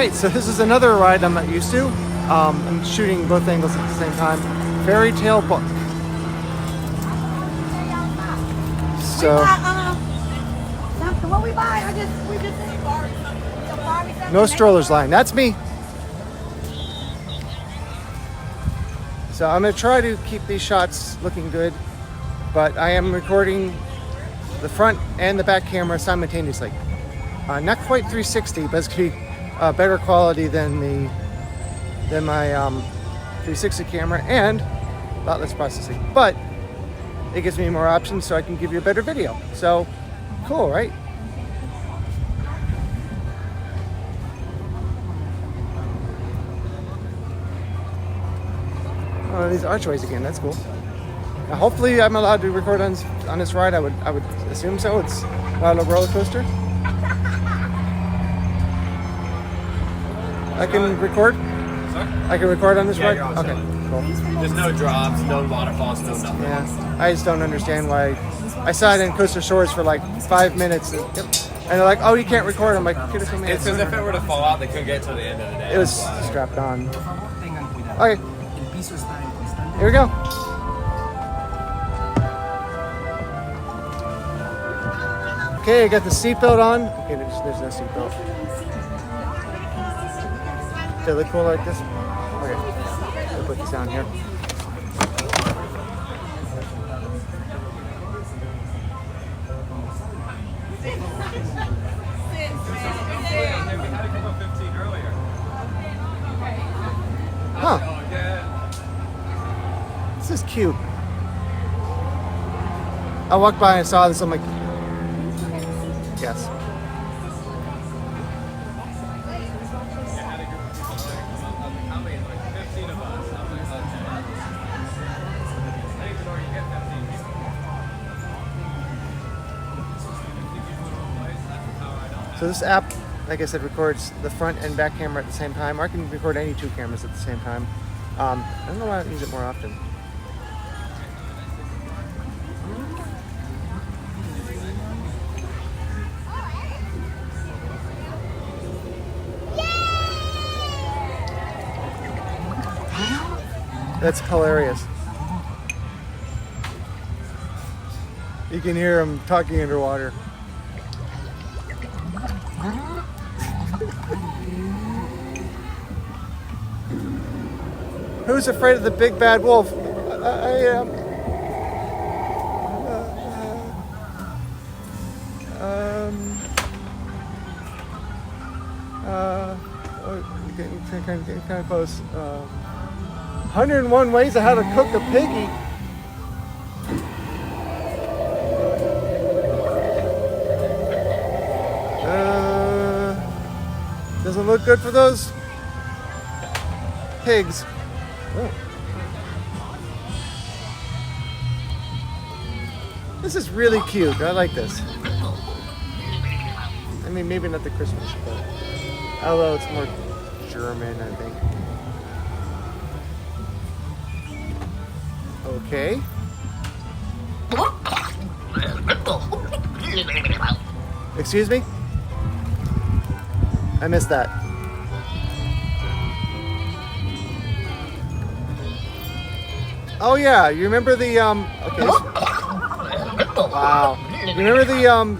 Right, so this is another ride I'm not used to. I'm shooting both angles at the same time. Fairy Tale Book. So What we buy? We just no strollers line. That's me. So I'm gonna try to keep these shots looking good, but I am recording the front and the back camera simultaneously. Not quite 360, but it's gonna be better quality than my 360 camera and a lot less processing. But it gives me more options, so I can give you a better video. So cool, right? Oh, these archways again. That's cool. Now, hopefully, I'm allowed to record on this ride. I would assume so. It's not a roller coaster. I can record. Sorry? I can record on this ride. You're on Okay, cool. There's no drops, no waterfalls, no nothing. Yeah, I just don't understand why. I sat in Coaster Shores for like 5 minutes, and they're like, "Oh, you can't record." I'm like, "Could have told me." It's as if it were to fall out, they couldn't get to the end of the day. It was strapped on. Okay, here we go. Okay, I got the seatbelt on. Okay, there's no seatbelt. Does it look cool like this? Okay, I'll put this down here. Huh. This is cute. I walked by and saw this. I'm like, yes. So this app, like I said, records the front and back camera at the same time. Or I can record any two cameras at the same time. I don't know why I don't use it more often. That's hilarious. You can hear him talking underwater. Who's afraid of the big bad wolf? I am. Getting kind of close. 101 ways of how to cook a piggy. Doesn't look good for those pigs. Oh. This is really cute. I like this. I mean, maybe not the Christmas, but although it's more German, I think. Okay. Excuse me? I missed that. Oh yeah, you remember the okay. Wow. You remember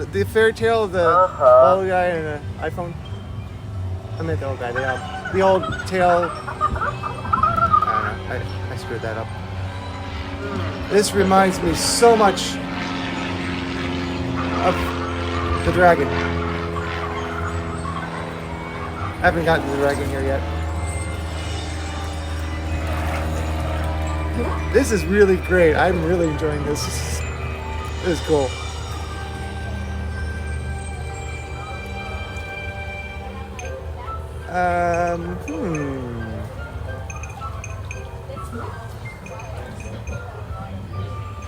the fairy tale of the old guy and an iPhone? I meant the old guy, the old tale. I don't know. I screwed that up. This reminds me so much of the dragon. I haven't gotten to the dragon here yet. This is really great. I'm really enjoying this. This is cool.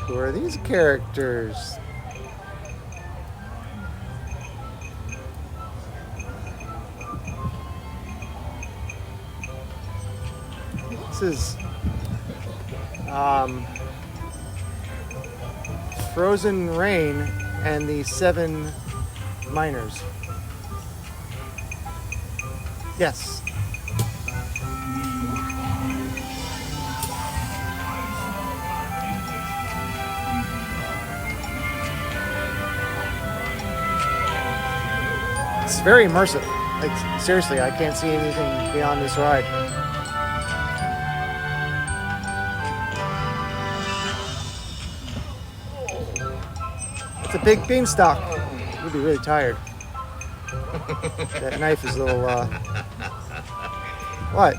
Who are these characters? This is Frozen Rain and the 7 Miners. Yes. It's very immersive. Like, seriously, I can't see anything beyond this ride. It's a big beanstalk. You'll be really tired. That knife is a little, what?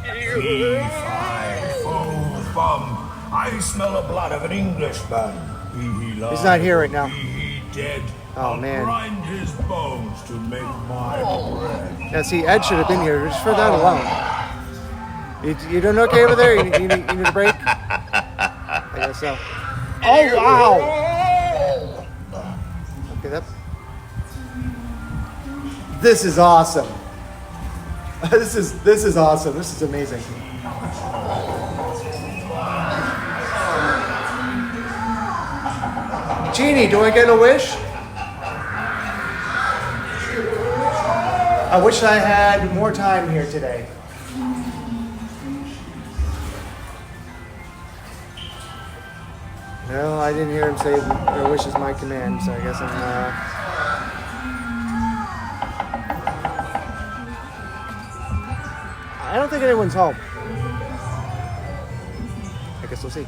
I smell the blood of an Englishman. He's not here right now. He dead. Oh, man. Grind his bones to make my bread. Now, see, Ed should have been here just for that alone. You doing okay over there? You need a break? I guess so. Oh, wow! Okay, that. This is awesome. This is awesome. This is amazing. Genie, do I get a wish? I wish I had more time here today. Well, I didn't hear him say your wish is my command, so I guess I don't think anyone's home. I guess we'll see.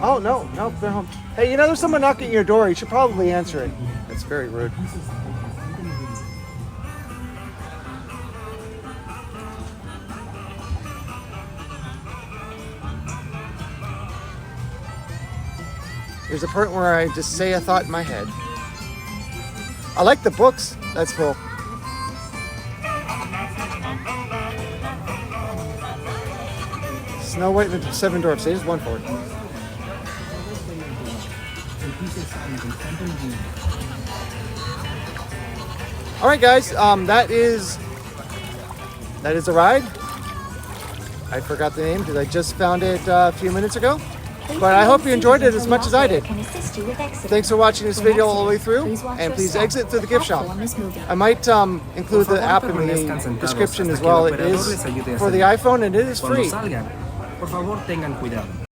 Oh, no, they're home. Hey, you know, there's someone knocking at your door. You should probably answer it. That's very rude. There's a part where I just say a thought in my head. I like the books. That's cool. Snow White and the Seven Dwarfs. They just won for it. All right, guys. That is a ride. I forgot the name because I just found it a few minutes ago. But I hope you enjoyed it as much as I did. Thanks for watching this video all the way through, and please exit through the gift shop. I might include the app in the description as well. It is for the iPhone and it is free. Por favor, tengan cuidado.